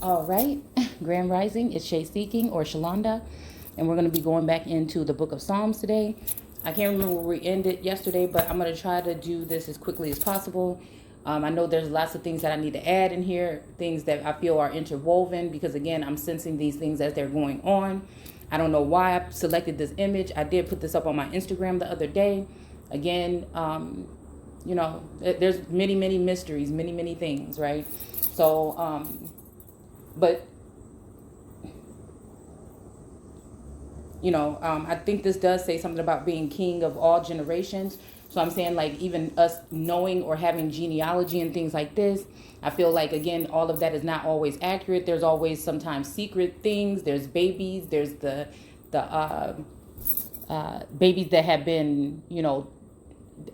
All right, Grand Rising, it's Shay Seeking or Shalonda, and we're going to be going back into the book of Psalms today. I can't remember where we ended yesterday, but I'm going to try to do this as quickly as possible. I know there's lots of things that I need to add in here, things that I feel are interwoven, because again, I'm sensing these things as they're going on. I don't know why I selected this image. I did put this up on my Instagram the other day. Again, there's many, many mysteries, many, many things, right? So, but I think this does say something about being king of all generations. So I'm saying, like, even us knowing or having genealogy and things like this, I feel like, again, all of that is not always accurate. There's always sometimes secret things. There's babies. There's the babies that have been,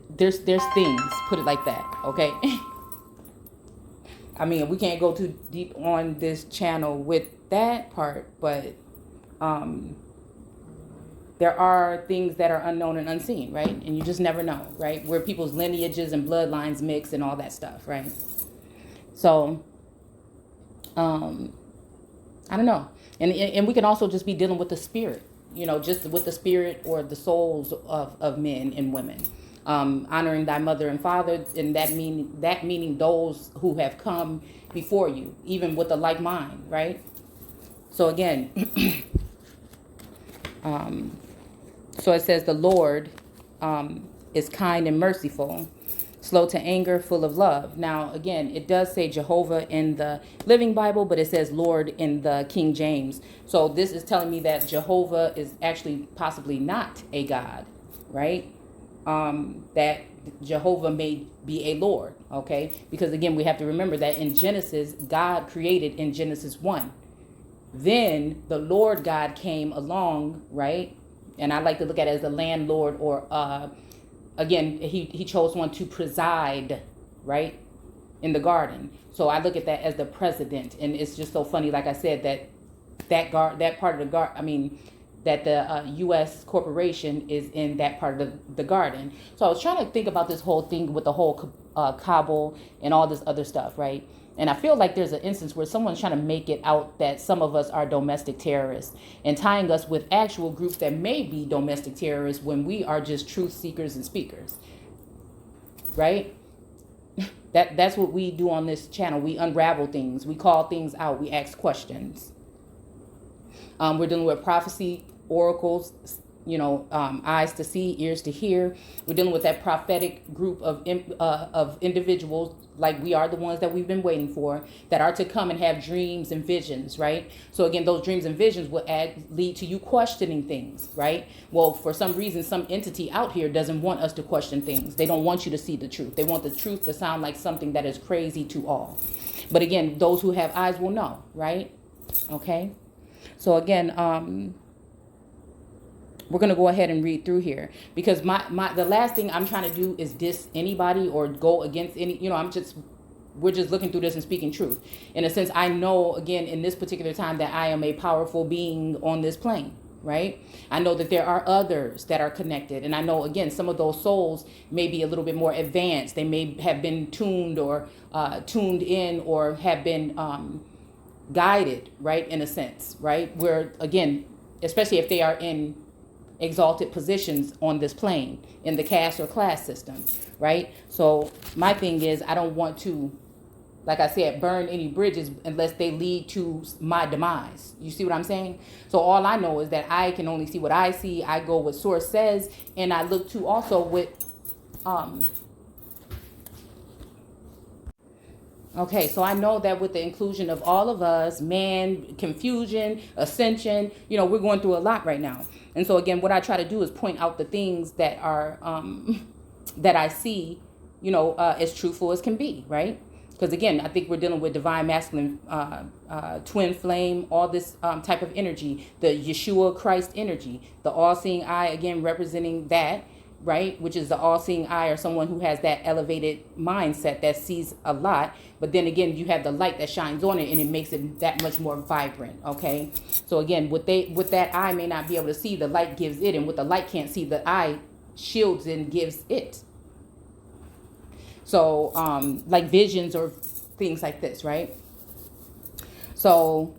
there's things, put it like that, okay? I mean, we can't go too deep on this channel with that part, but there are things that are unknown and unseen, right? And you just never know, right? Where people's lineages and bloodlines mix and all that stuff, right? So, I don't know. And we can also just be dealing with the spirit, just with the spirit or the souls of men and women. Honoring thy mother and father, and that meaning those who have come before you, even with a like mind, right? So again, so it says the Lord is kind and merciful, slow to anger, full of love. Now, again, it does say Jehovah in the Living Bible, but it says Lord in the King James. So this is telling me that Jehovah is actually possibly not a God, right? That Jehovah may be a Lord, okay? Because again, we have to remember that in Genesis, God created in Genesis 1. Then the Lord God came along, right? And I like to look at it as the landlord, or again, he chose one to preside, right, in the garden. So I look at that as the president, and it's just so funny, like I said, that part of the garden, I mean, that the U.S. corporation is in that part of the garden. So I was trying to think about this whole thing with the whole Kabul and all this other stuff, right? And I feel like there's an instance where someone's trying to make it out that some of us are domestic terrorists and tying us with actual groups that may be domestic terrorists when we are just truth seekers and speakers, right? That's what we do on this channel. We unravel things. We call things out. We ask questions. We're dealing with prophecy, oracles, eyes to see, ears to hear. We're dealing with that prophetic group of individuals, like we are the ones that we've been waiting for, that are to come and have dreams and visions, right? So again, those dreams and visions will lead to you questioning things, right? Well, for some reason, some entity out here doesn't want us to question things. They don't want you to see the truth. They want the truth to sound like something that is crazy to all. But again, those who have eyes will know, right? Okay. So again, we're going to go ahead and read through here, because the last thing I'm trying to do is diss anybody or go against any, we're just looking through this and speaking truth. In a sense, I know, again, in this particular time, that I am a powerful being on this plane, right? I know that there are others that are connected. And I know, again, some of those souls may be a little bit more advanced. They may have been tuned or tuned in, or have been guided, right, in a sense, right? Where, again, especially if they are in exalted positions on this plane in the caste or class system, right? So my thing is, I don't want to, like I said, burn any bridges unless they lead to my demise. You see what I'm saying? So all I know is that I can only see what I see. I go what source says, and I look to also with okay, so I know that with the inclusion of all of us, man, confusion, ascension, we're going through a lot right now. And so again, what I try to do is point out the things that are, that I see, as truthful as can be, right? Because again, I think we're dealing with divine masculine, twin flame, all this type of energy, the Yeshua Christ energy, the all-seeing eye, again, representing that, right? Which is the all-seeing eye, or someone who has that elevated mindset that sees a lot. But then again, you have the light that shines on it, and it makes it that much more vibrant, okay? So again, what that eye may not be able to see, the light gives it, and what the light can't see, the eye shields and gives it. So like visions or things like this, right? So,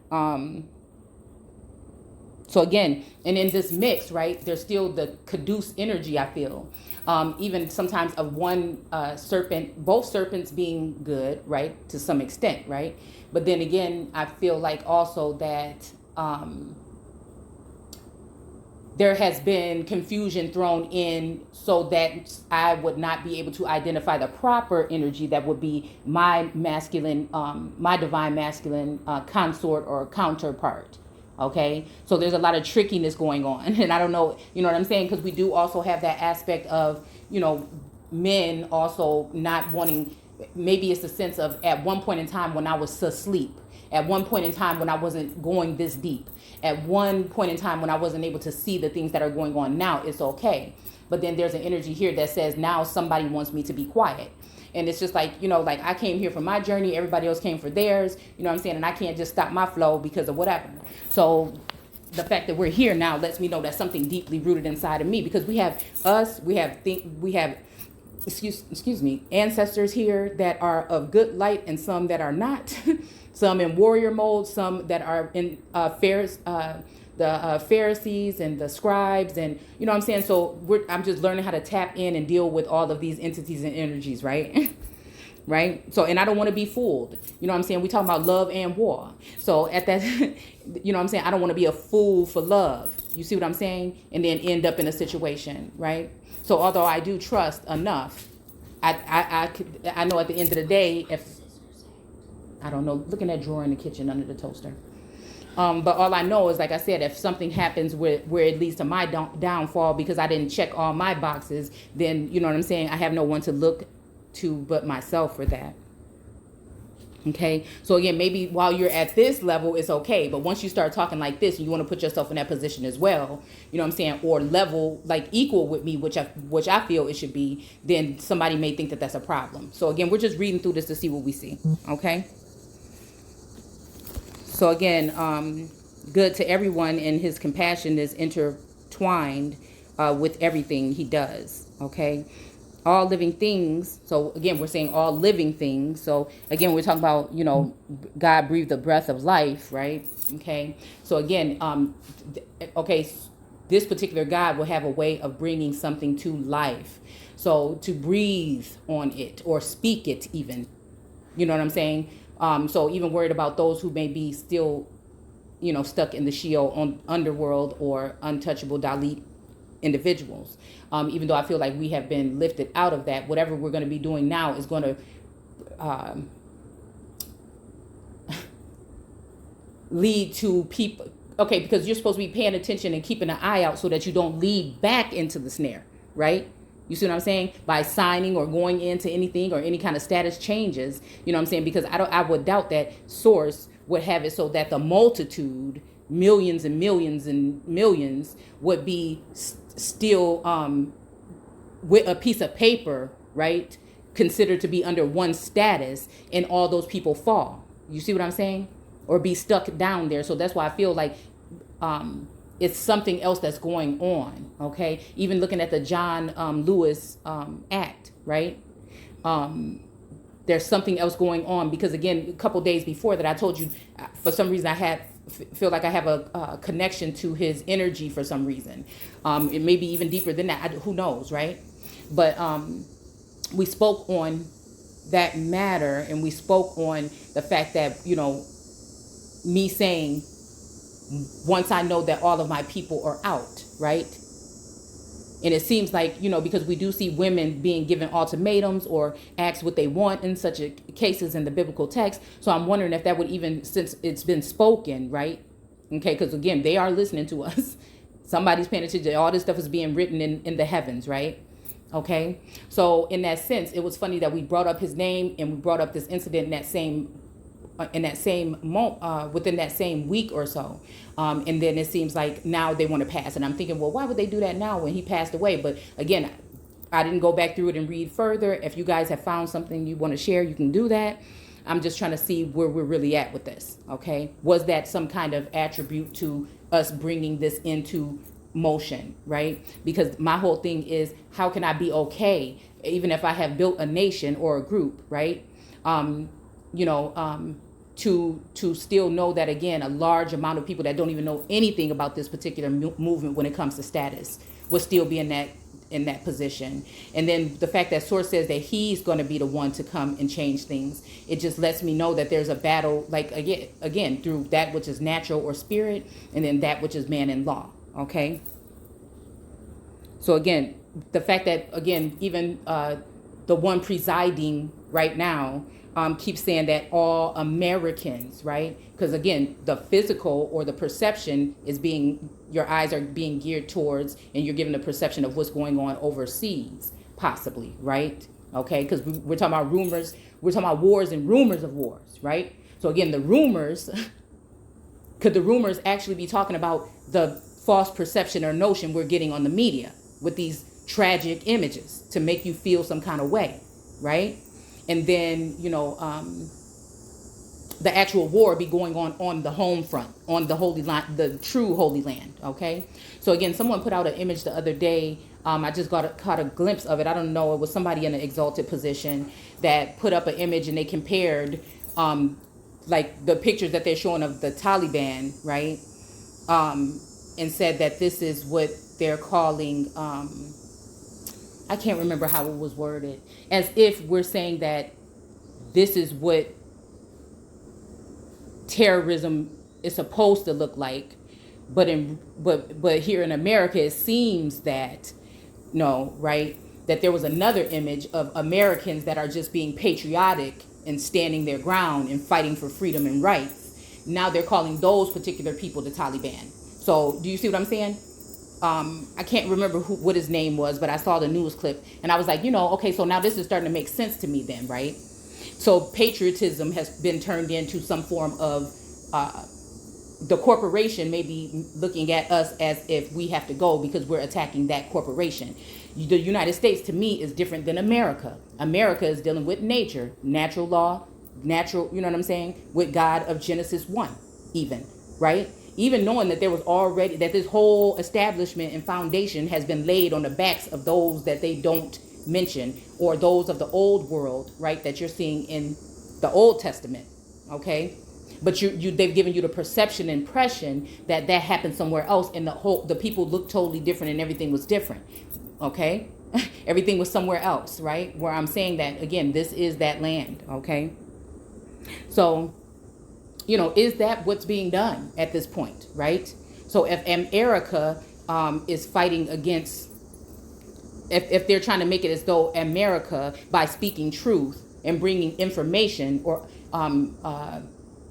so again, and in this mix, right, there's still the caduce energy, I feel. Even sometimes of one serpent, both serpents being good, right, to some extent, right? But then again, I feel like also that there has been confusion thrown in so that I would not be able to identify the proper energy that would be my masculine, my divine masculine consort or counterpart. Okay, so there's a lot of trickiness going on, and I don't know, you know what I'm saying, because we do also have that aspect of, you know, men also not wanting. Maybe it's the sense of at one point in time when I was asleep, at one point in time when I wasn't going this deep, at one point in time when I wasn't able to see the things that are going on now, it's okay. But then there's an energy here that says now somebody wants me to be quiet. And it's just like, you know, like I came here for my journey, everybody else came for theirs, you know what I'm saying? And I can't just stop my flow because of whatever. So the fact that we're here now lets me know that something deeply rooted inside of me, because we have excuse me, ancestors here that are of good light and some that are not. Some in warrior mode, some that are in Pharisees and the scribes, and you know what I'm saying. So I'm just learning how to tap in and deal with all of these entities and energies, right? Right. So, and I don't want to be fooled. You know what I'm saying? We talk about love and war. So at that, you know what I'm saying? I don't want to be a fool for love. You see what I'm saying? And then end up in a situation, right? So although I do trust enough, I know at the end of the day, if I don't know, look in that drawer in the kitchen under the toaster. But all I know is, like I said, if something happens where it leads to my downfall because I didn't check all my boxes, then, you know what I'm saying, I have no one to look to but myself for that. Okay, so again, maybe while you're at this level, it's okay. But once you start talking like this, and you want to put yourself in that position as well, you know what I'm saying, or level, like equal with me, which I feel it should be, then somebody may think that that's a problem. So again, we're just reading through this to see what we see. Okay. So again, good to everyone, and his compassion is intertwined with everything he does. Okay. All living things. So again, we're saying all living things. So again, we're talking about, you know, God breathed the breath of life, right? Okay. So again, okay, this particular God will have a way of bringing something to life. So to breathe on it or speak it even, you know what I'm saying? So even worried about those who may be still, you know, stuck in the Sheol on underworld or untouchable Dalit individuals. Even though I feel like we have been lifted out of that, whatever we're going to be doing now is going to lead to people. Okay, because you're supposed to be paying attention and keeping an eye out so that you don't lead back into the snare, right? You see what I'm saying? By signing or going into anything or any kind of status changes, you know what I'm saying? Because I would doubt that source would have it so that the multitude, millions and millions and millions, would be still with a piece of paper, right, considered to be under one status, and all those people fall. You see what I'm saying? Or be stuck down there. So that's why I feel like it's something else that's going on. Okay, even looking at the John Lewis act, right? There's something else going on, because again, a couple days before that, I told you, for some reason I feel like I have a connection to his energy for some reason. It may be even deeper than that. Who knows, right? But we spoke on that matter, and we spoke on the fact that, you know, me saying, once I know that all of my people are out, right? And it seems like, you know, because we do see women being given ultimatums or asked what they want in such cases in the biblical text. So I'm wondering if that would even, since it's been spoken, right? Okay, because again, they are listening to us. Somebody's paying attention. All this stuff is being written in the heavens, right? Okay, so in that sense, it was funny that we brought up his name and we brought up this incident within that same week or so. And then it seems like now they want to pass. And I'm thinking, well, why would they do that now when he passed away? But again, I didn't go back through it and read further. If you guys have found something you want to share, you can do that. I'm just trying to see where we're really at with this. Okay. Was that some kind of attribute to us bringing this into motion, right? Because my whole thing is, how can I be okay, even if I have built a nation or a group, right? to still know that, again, a large amount of people that don't even know anything about this particular movement when it comes to status will still be in that position. And then the fact that source says that he's going to be the one to come and change things, it just lets me know that there's a battle, like, again through that which is natural or spirit, and then that which is man and law. Okay, so again, the fact that, again, even the one presiding right now keeps saying that all Americans, right? Because again, the physical or the perception is your eyes are being geared towards, and you're given the perception of what's going on overseas, possibly, right? Okay, because we're talking about rumors, we're talking about wars and rumors of wars, right? So again, the rumors, could the rumors actually be talking about the false perception or notion we're getting on the media with these tragic images to make you feel some kind of way, right? And then, the actual war be going on the home front, on the holy land, the true holy land. Okay. So again, someone put out an image the other day. I just caught a glimpse of it. I don't know. It was somebody in an exalted position that put up an image, and they compared, like, the pictures that they're showing of the Taliban, right? And said that this is what they're calling, I can't remember how it was worded, as if we're saying that this is what terrorism is supposed to look like, but here in America, it seems that no, right? That there was another image of Americans that are just being patriotic and standing their ground and fighting for freedom and rights. Now they're calling those particular people the Taliban. So do you see what I'm saying? I can't remember what his name was, but I saw the news clip and I was like, okay, so now this is starting to make sense to me then, right? So patriotism has been turned into some form of, the corporation may be looking at us as if we have to go because we're attacking that corporation. The United States, to me, is different than America. America is dealing with nature, natural law, you know what I'm saying? With God of Genesis 1, even, right? Even knowing that there was already, that this whole establishment and foundation has been laid on the backs of those that they don't mention, or those of the old world, right, that you're seeing in the Old Testament, okay? But they've given you the perception, impression that happened somewhere else, and the people looked totally different and everything was different, okay? Everything was somewhere else, right? Where I'm saying that, again, this is that land, okay? So, is that what's being done at this point, right? So if America is fighting against, if they're trying to make it as though America, by speaking truth and bringing information or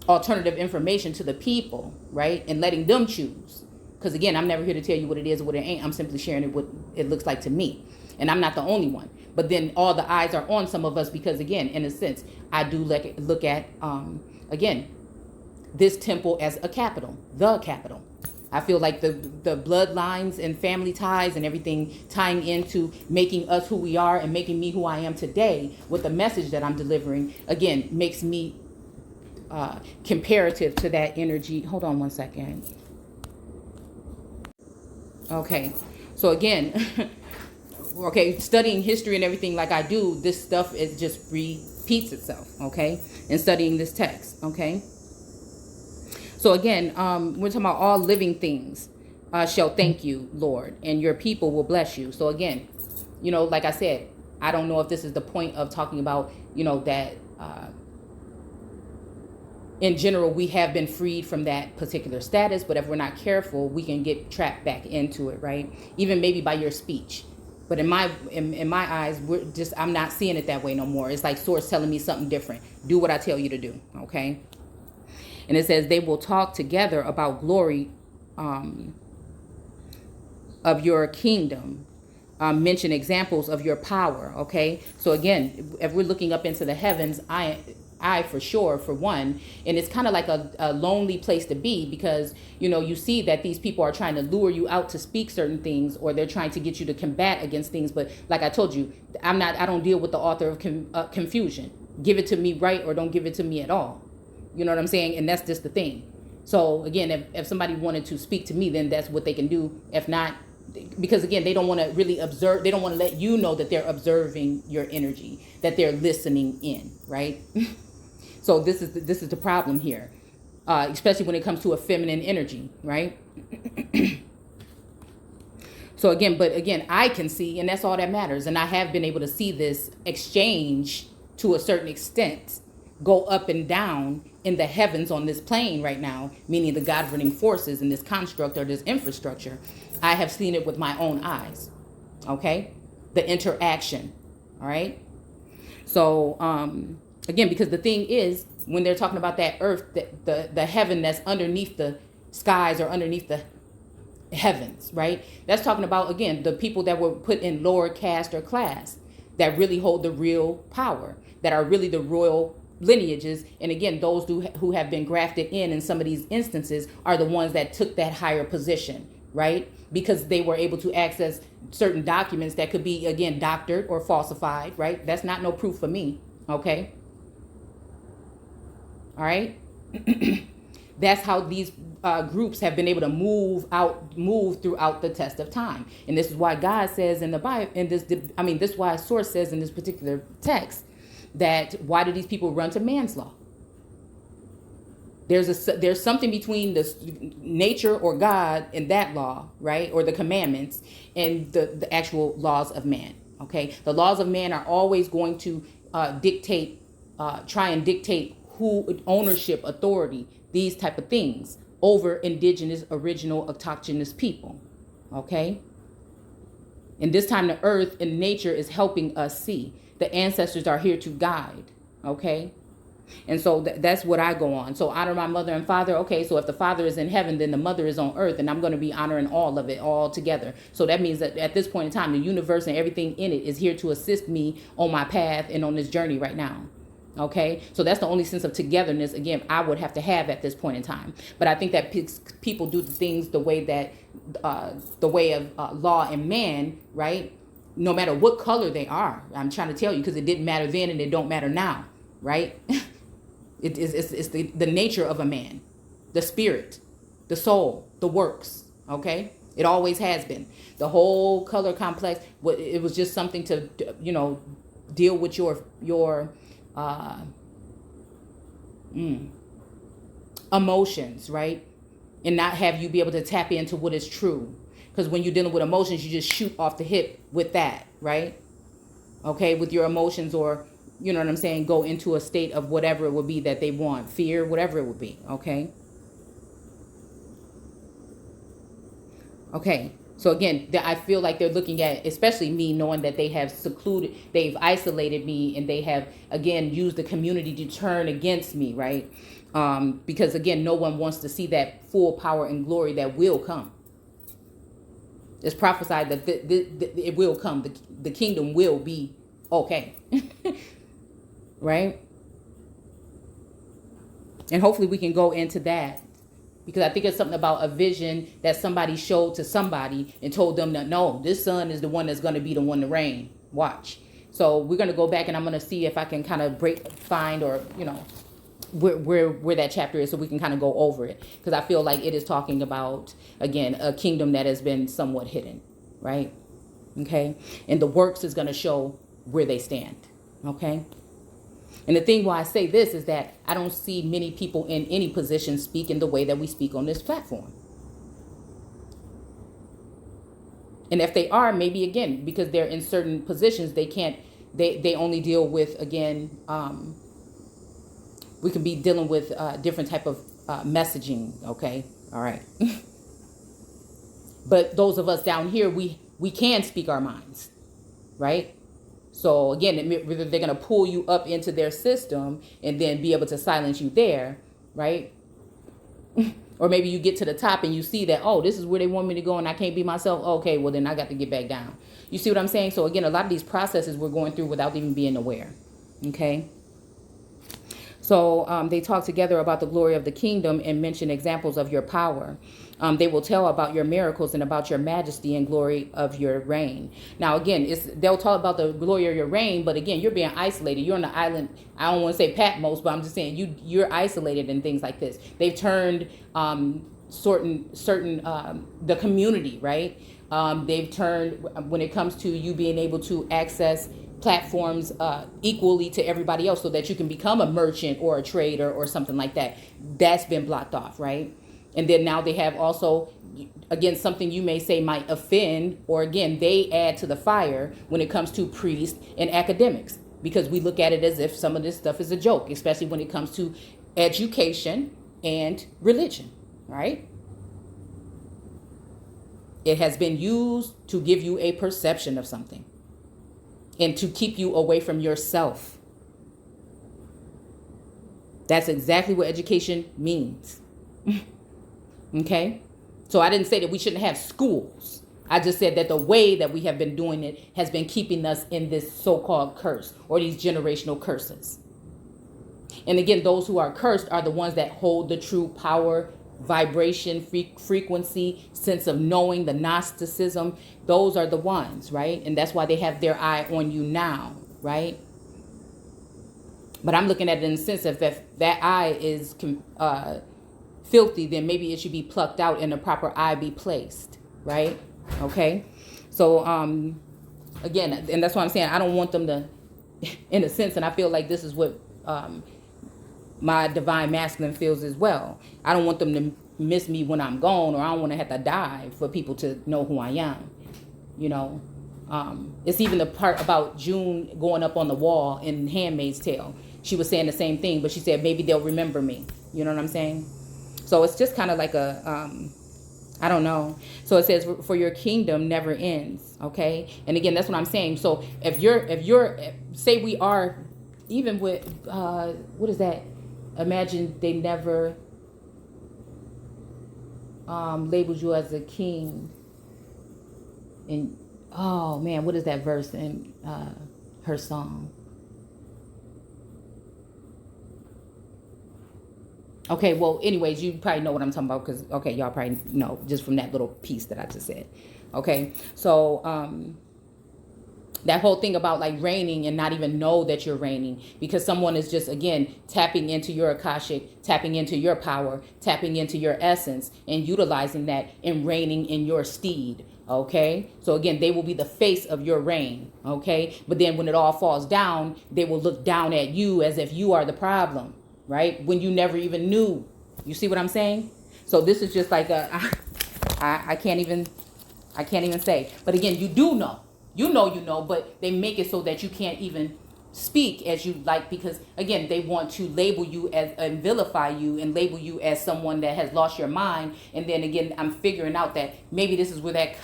alternative information to the people, right, and letting them choose, because again, I'm never here to tell you what it is or what it ain't. I'm simply sharing it what it looks like to me, and I'm not the only one. But then all the eyes are on some of us because, again, in a sense, I do look at again, this temple as a capital, the capital. I feel like the bloodlines and family ties and everything tying into making us who we are and making me who I am today with the message that I'm delivering, again, makes me comparative to that energy. Hold on one second. Okay, so again, okay, studying history and everything like I do, this stuff is just repeats itself, okay, in studying this text, okay. So again, we're talking about all living things shall thank you, Lord, and your people will bless you. So again, like I said, I don't know if this is the point of talking about, that in general, we have been freed from that particular status, but if we're not careful, we can get trapped back into it, right? Even maybe by your speech. But in my eyes, I'm not seeing it that way no more. It's like source telling me something different. Do what I tell you to do, okay? And it says they will talk together about glory of your kingdom. Mention examples of your power, okay? So again, if we're looking up into the heavens, I for sure, for one, and it's kind of like a lonely place to be because, you see that these people are trying to lure you out to speak certain things, or they're trying to get you to combat against things. But like I told you, I don't deal with the author of confusion. Give it to me right or don't give it to me at all. You know what I'm saying? And that's just the thing. So again, if somebody wanted to speak to me, then that's what they can do. If not, because again, they don't want to really observe. They don't want to let you know that they're observing your energy, that they're listening in, right? So this is the problem here, especially when it comes to a feminine energy, right? So again, I can see, and that's all that matters. And I have been able to see this exchange to a certain extent go up and down in the heavens on this plane right now, meaning the governing forces in this construct or this infrastructure. I have seen it with my own eyes. Okay? The interaction. All right? So, again, because the thing is, when they're talking about that earth, the heaven that's underneath the skies or underneath the heavens, right? That's talking about, again, the people that were put in lower caste or class that really hold the real power, that are really the royal lineages. And again, those who have been grafted in some of these instances are the ones that took that higher position, right? Because they were able to access certain documents that could be, again, doctored or falsified, right? That's not no proof for me, okay? All right? That's how these groups have been able to move throughout the test of time. And this is why God says in the Bible, this is why a source says in this particular text that why do these people run to man's law? There's something between the nature or God and that law, right? Or the commandments and the actual laws of man, okay? The laws of man are always going to try and dictate who ownership, authority, these type of things over indigenous, original, autochthonous people, okay? And this time the earth and nature is helping us see. The ancestors are here to guide, okay? And so that's what I go on. So honor my mother and father. Okay, so if the father is in heaven, then the mother is on earth, and I'm going to be honoring all of it all together. So that means that at this point in time, the universe and everything in it is here to assist me on my path and on this journey right now. Okay, so that's the only sense of togetherness, again, I would have to have at this point in time. But I think that people do the things the way that, the way of law and man, right? No matter what color they are. I'm trying to tell you, because it didn't matter then and it don't matter now, right? It's the nature of a man, the spirit, the soul, the works, okay? It always has been. The whole color complex, it was just something to, deal with your emotions, right? And not have you be able to tap into what is true. Because when you're dealing with emotions, you just shoot off the hip with that, right? Okay, with your emotions, or you know what I'm saying, go into a state of whatever it would be that they want, fear, whatever it would be, okay? Okay, so again, I feel like they're looking at, especially me, knowing that they've isolated me, and they have, again, used the community to turn against me, right? Because again, no one wants to see that full power and glory that will come. It's prophesied that it will come. The kingdom will be okay. Right? And hopefully we can go into that, because I think it's something about a vision that somebody showed to somebody and told them that, no, this son is the one that's going to be the one to reign. Watch. So we're going to go back, and I'm going to see if I can kind of find or, where that chapter is, so we can kind of go over it. Because I feel like it is talking about, again, a kingdom that has been somewhat hidden. Right? Okay? And the works is going to show where they stand. Okay? And the thing why I say this is that I don't see many people in any position speak in the way that we speak on this platform. And if they are, maybe again, because they're in certain positions, they only deal with, again, we can be dealing with different type of messaging, okay? All right. But those of us down here, we can speak our minds, right? So again, whether they're going to pull you up into their system and then be able to silence you there, right? Or maybe you get to the top and you see that, oh, this is where they want me to go and I can't be myself. Okay, well then I got to get back down. You see what I'm saying? So again, a lot of these processes we're going through without even being aware. Okay. So they talk together about the glory of the kingdom and mention examples of your power. They will tell about your miracles and about your majesty and glory of your reign. Now, again, they'll talk about the glory of your reign, but again, you're being isolated. You're on the island. I don't want to say Patmos, but I'm just saying you're isolated and things like this. They've turned certain the community, right? They've turned, when it comes to you being able to access platforms equally to everybody else so that you can become a merchant or a trader or something like that. That's been blocked off, right? And then now they have also, again, something you may say might offend, or again, they add to the fire when it comes to priests and academics, because we look at it as if some of this stuff is a joke, especially when it comes to education and religion, right? It has been used to give you a perception of something and to keep you away from yourself. That's exactly what education means. Okay? So I didn't say that we shouldn't have schools. I just said that the way that we have been doing it has been keeping us in this so-called curse, or these generational curses. And again, those who are cursed are the ones that hold the true power, vibration, frequency, sense of knowing, the Gnosticism. Those are the ones, right? And that's why they have their eye on you now, right? But I'm looking at it in the sense of if that eye is filthy, then maybe it should be plucked out and a proper eye be placed, right? Okay. So again, and that's what I'm saying, I don't want them to, in a sense, and I feel like this is what my divine masculine feels as well. I don't want them to miss me when I'm gone, or I don't want to have to die for people to know who I am. You know, it's even the part about June going up on the wall in Handmaid's Tale. She was saying the same thing, but she said maybe they'll remember me. You know what I'm saying? So it's just kind of like a, I don't know. So it says, for your kingdom never ends. Okay. And again, that's what I'm saying. So if you're, say we are, even with, what is that? Imagine they never labeled you as a king. And, oh man, what is that verse in her song? Okay, well, anyways, you probably know what I'm talking about because, okay, y'all probably know just from that little piece that I just said. Okay, so that whole thing about like reigning and not even know that you're reigning because someone is just, again, tapping into your Akashic, tapping into your power, tapping into your essence and utilizing that and reigning in your steed. Okay, so again, they will be the face of your reign. Okay, but then when it all falls down, they will look down at you as if you are the problem. Right? When you never even knew. You see what I'm saying? So this is just like I can't even say. But again, you do know. You know, but they make it so that you can't even speak as you like, because again, they want to label you as and vilify you and label you as someone that has lost your mind. And then again, I'm figuring out that maybe this is where that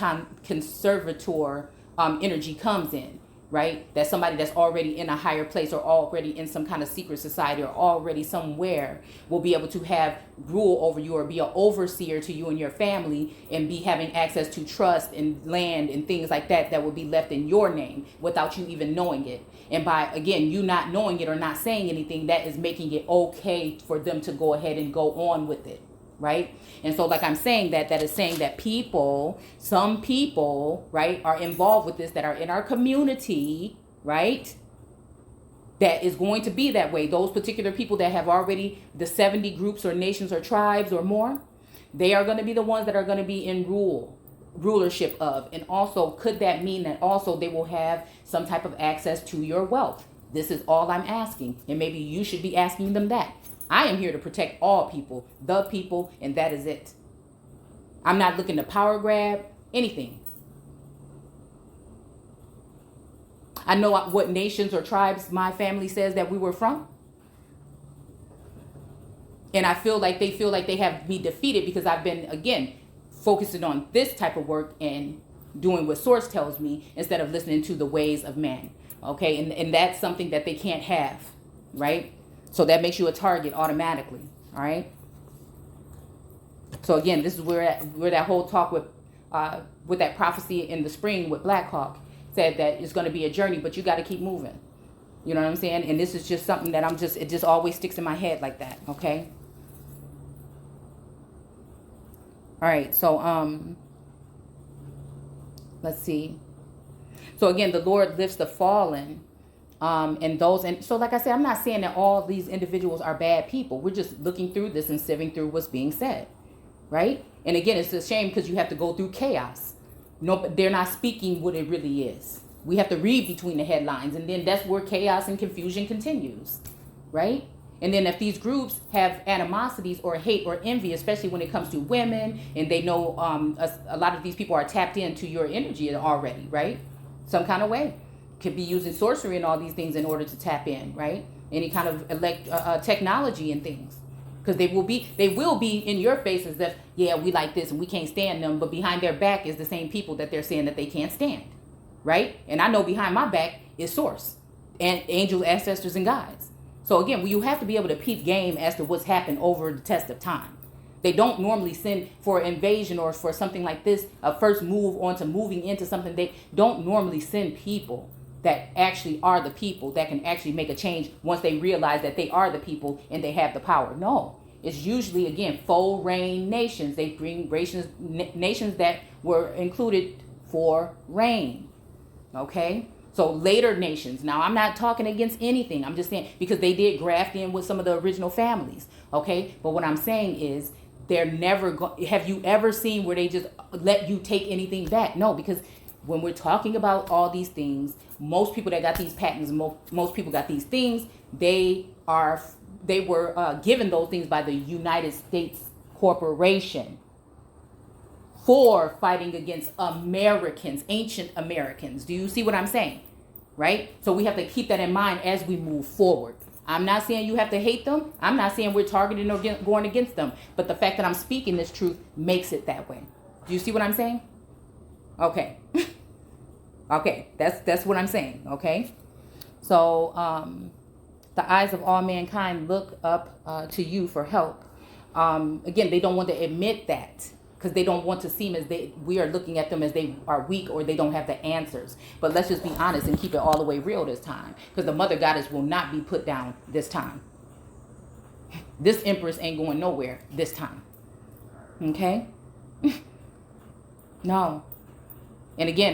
conservator energy comes in. Right? That somebody that's already in a higher place or already in some kind of secret society or already somewhere will be able to have rule over you or be an overseer to you and your family and be having access to trust and land and things like that that will be left in your name without you even knowing it. And by, again, you not knowing it or not saying anything, that is making it okay for them to go ahead and go on with it. Right? And so like I'm saying that is saying that some people, right, are involved with this that are in our community, right? That is going to be that way. Those particular people that have already the 70 groups or nations or tribes or more, they are going to be the ones that are going to be in rulership of. And also, could that mean that also they will have some type of access to your wealth? This is all I'm asking. And maybe you should be asking them that. I am here to protect all people, the people, and that is it. I'm not looking to power grab anything. I know what nations or tribes my family says that we were from. And I feel like they have me defeated because I've been, again, focusing on this type of work and doing what source tells me instead of listening to the ways of man. Okay, and that's something that they can't have, right? So that makes you a target automatically, all right? So again, this is where that whole talk with that prophecy in the spring with Black Hawk said that it's going to be a journey, but you got to keep moving. You know what I'm saying? And this is just something that it just always sticks in my head like that, okay? All right, so let's see. So again, the Lord lifts the fallen. And so like I said, I'm not saying that all these individuals are bad people. We're just looking through this and sifting through what's being said, right? And again, it's a shame because you have to go through chaos. No, they're not speaking what it really is. We have to read between the headlines, and then that's where chaos and confusion continues, right? And then if these groups have animosities or hate or envy, especially when it comes to women, and they know a lot of these people are tapped into your energy already, right? Some kind of way. Could be using sorcery and all these things in order to tap in, right? Any kind of technology and things. Because they will be in your face as if, yeah, we like this and we can't stand them, but behind their back is the same people that they're saying that they can't stand, right? And I know behind my back is source and angels, ancestors, and guides. So again, you have to be able to peep game as to what's happened over the test of time. They don't normally send for invasion or for something like this, a first move onto moving into something. They don't normally send people that actually are the people that can actually make a change once they realize that they are the people and they have the power. No, it's usually, again, foreign nations. They bring nations that were included for reign. Okay? So later nations. Now, I'm not talking against anything. I'm just saying because they did graft in with some of the original families. Okay? But what I'm saying is they're never have you ever seen where they just let you take anything back? No, because when we're talking about all these things, most people that got these patents, most people got these things, they were given those things by the United States corporation for fighting against Americans, ancient Americans. Do you see what I'm saying? Right? So we have to keep that in mind as we move forward. I'm not saying you have to hate them. I'm not saying we're targeting or going against them. But the fact that I'm speaking this truth makes it that way. Do you see what I'm saying? Okay. Okay, that's what I'm saying, okay? So, the eyes of all mankind look up to you for help. Again, they don't want to admit that because they don't want to seem as we are looking at them as they are weak or they don't have the answers. But let's just be honest and keep it all the way real this time, because the mother goddess will not be put down this time. This empress ain't going nowhere this time. Okay? No. And again,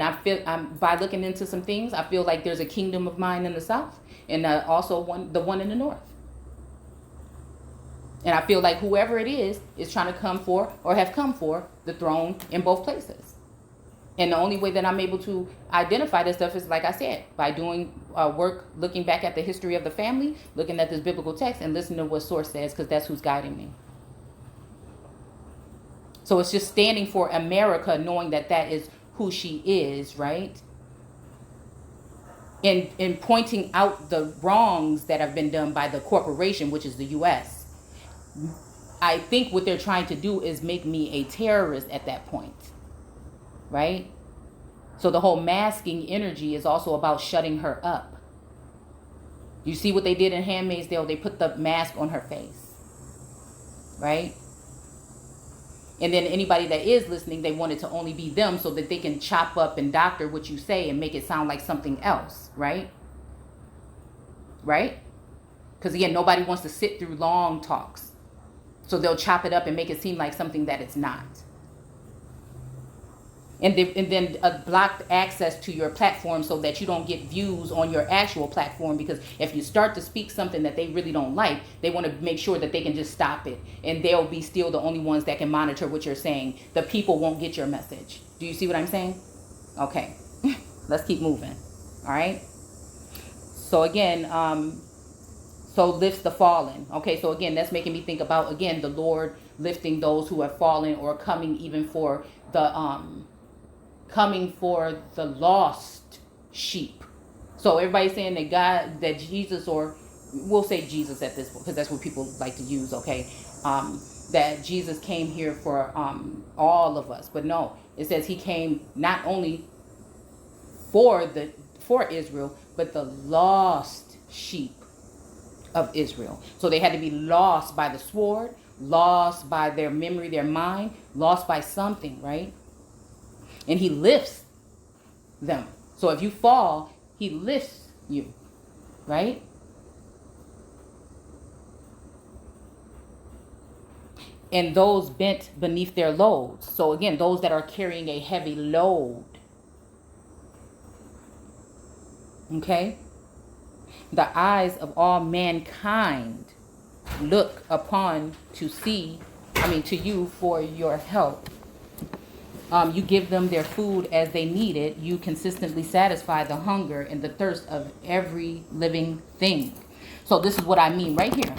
by looking into some things, I feel like there's a kingdom of mine in the south and also the one in the north. And I feel like whoever it is trying to come for or have come for the throne in both places. And the only way that I'm able to identify this stuff is, like I said, by doing work, looking back at the history of the family, looking at this biblical text and listening to what source says, because that's who's guiding me. So it's just standing for America, knowing that that is who she is, right? And pointing out the wrongs that have been done by the corporation, which is the U.S. I think what they're trying to do is make me a terrorist at that point, right? So the whole masking energy is also about shutting her up. You see what they did in Handmaid's Tale? They put the mask on her face, right? And then anybody that is listening, they want it to only be them so that they can chop up and doctor what you say and make it sound like something else, right? Right? Because again, nobody wants to sit through long talks. So they'll chop it up and make it seem like something that it's not. And then blocked access to your platform so that you don't get views on your actual platform, because if you start to speak something that they really don't like, they want to make sure that they can just stop it, and they'll be still the only ones that can monitor what you're saying. The people won't get your message. Do you see what I'm saying? Okay. Let's keep moving. All right. So again, so lifts the fallen. Okay, so again, that's making me think about, again, the Lord lifting those who have fallen, or coming even for the lost sheep. So everybody's saying that God, that Jesus, or we'll say Jesus at this point, because that's what people like to use, okay? That Jesus came here for all of us. But no, it says he came not only for Israel, but the lost sheep of Israel. So they had to be lost by the sword, lost by their memory, their mind, lost by something, right? And he lifts them. So if you fall, he lifts you, right? And those bent beneath their loads. So again, those that are carrying a heavy load. Okay? The eyes of all mankind look upon to you for your help. You give them their food as they need it. You consistently satisfy the hunger and the thirst of every living thing. So this is what I mean right here.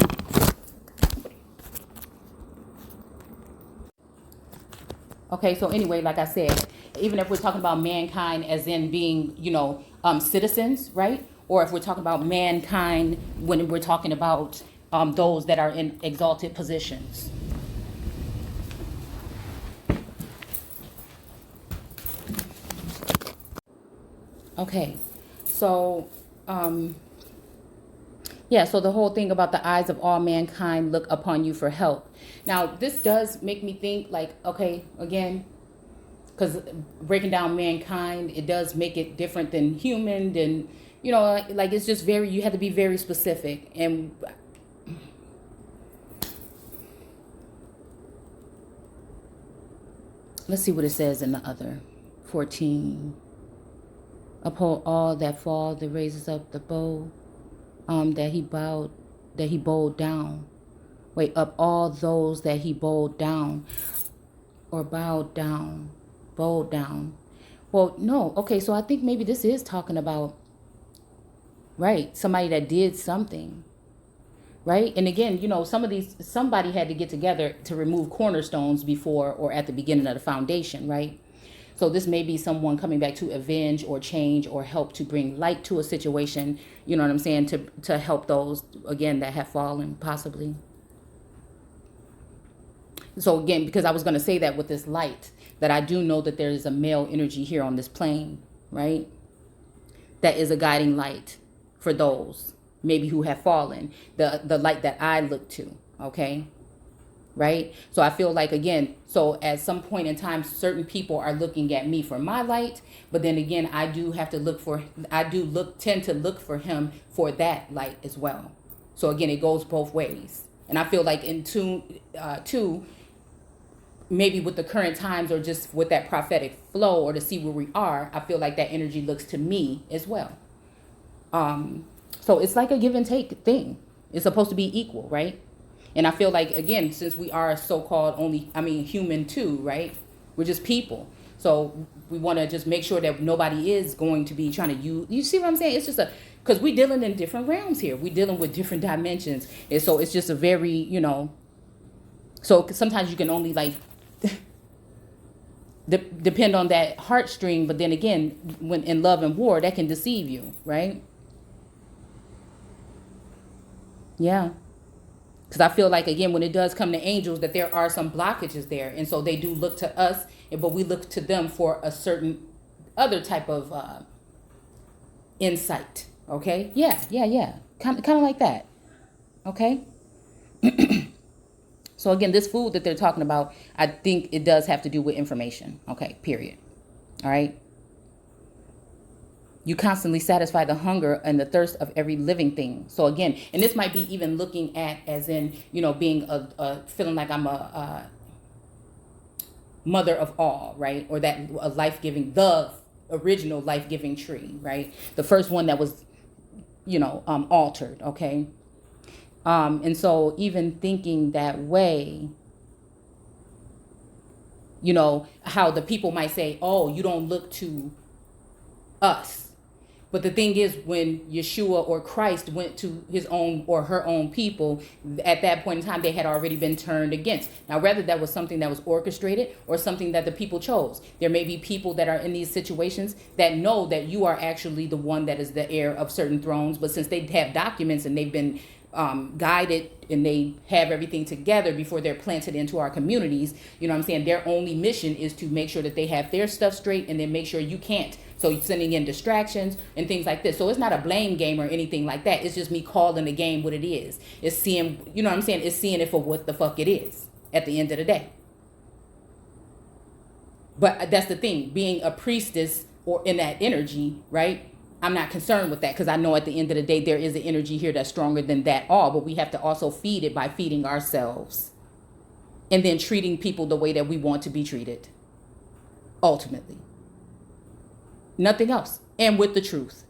Okay, so anyway, like I said, even if we're talking about mankind as in being, citizens, right? Or if we're talking about mankind when we're talking about those that are in exalted positions. Okay, so yeah, so the whole thing about the eyes of all mankind look upon you for help. Now, this does make me think like, okay, again, because breaking down mankind, it does make it different than human, and like it's just very, you have to be very specific. And let's see what it says in the other 14. Uphold all that fall, that raises up the bow, that he bowed down. Wait, up all those that he bowed down, or bowed down. Well, no. Okay, so I think maybe this is talking about, right, somebody that did something, right? And again, somebody had to get together to remove cornerstones before or at the beginning of the foundation, right? So this may be someone coming back to avenge or change or help to bring light to a situation, you know what I'm saying, to help those, again, that have fallen, possibly. So again, because I was going to say that with this light, that I do know that there is a male energy here on this plane, right? That is a guiding light for those maybe who have fallen, the light that I look to, okay? Right? So I feel like, again, so at some point in time, certain people are looking at me for my light, but then again, I do tend to look for him for that light as well. So again, it goes both ways. And I feel like in tune, maybe with the current times or just with that prophetic flow or to see where we are, I feel like that energy looks to me as well. So it's like a give and take thing. It's supposed to be equal, right? And I feel like, again, since we are so-called human too, right? We're just people. So we want to just make sure that nobody is going to be trying to use, you see what I'm saying? It's just because we're dealing in different realms here. We're dealing with different dimensions. And so it's just a very, so sometimes you can only like depend on that heartstring. But then again, when in love and war, that can deceive you, right? Yeah. Because I feel like, again, when it does come to angels, that there are some blockages there. And so they do look to us, but we look to them for a certain other type of insight. Okay? Yeah. Kind of like that. Okay? So again, this food that they're talking about, I think it does have to do with information. Okay, period. All right? You constantly satisfy the hunger and the thirst of every living thing. So again, and this might be even looking at as in, being feeling like I'm a mother of all, right? Or that a life-giving, the original life-giving tree, right? The first one that was, altered, okay? And so even thinking that way, how the people might say, oh, you don't look to us. But the thing is, when Yeshua or Christ went to his own or her own people, at that point in time, they had already been turned against. Now, whether that was something that was orchestrated or something that the people chose, there may be people that are in these situations that know that you are actually the one that is the heir of certain thrones. But since they have documents and they've been guided and they have everything together before they're planted into our communities, you know what I'm saying? Their only mission is to make sure that they have their stuff straight and then make sure you can't. So you're sending in distractions and things like this. So it's not a blame game or anything like that. It's just me calling the game what it is. It's seeing, you know what I'm saying? It's seeing it for what the fuck it is at the end of the day. But that's the thing, being a priestess or in that energy, right? I'm not concerned with that because I know at the end of the day, there is an energy here that's stronger than that all, but we have to also feed it by feeding ourselves and then treating people the way that we want to be treated, ultimately. Nothing else. And with the truth.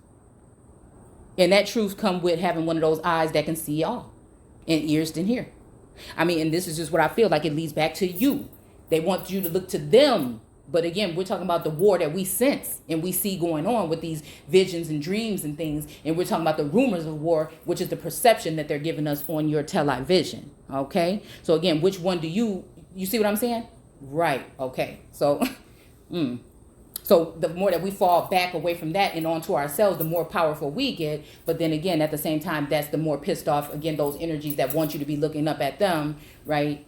And that truth come with having one of those eyes that can see all and ears can hear. And this is just what I feel like it leads back to you. They want you to look to them But again, we're talking about the war that we sense and we see going on with these visions and dreams and things. And we're talking about the rumors of war, which is the perception that they're giving us on your television. Okay. So again, which one do you see what I'm saying? Right. Okay. So, so the more that we fall back away from that and onto ourselves, the more powerful we get. But then again, at the same time, that's the more pissed off, again, those energies that want you to be looking up at them, right,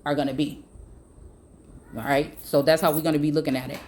are going to be. All right. So that's how we're going to be looking at it.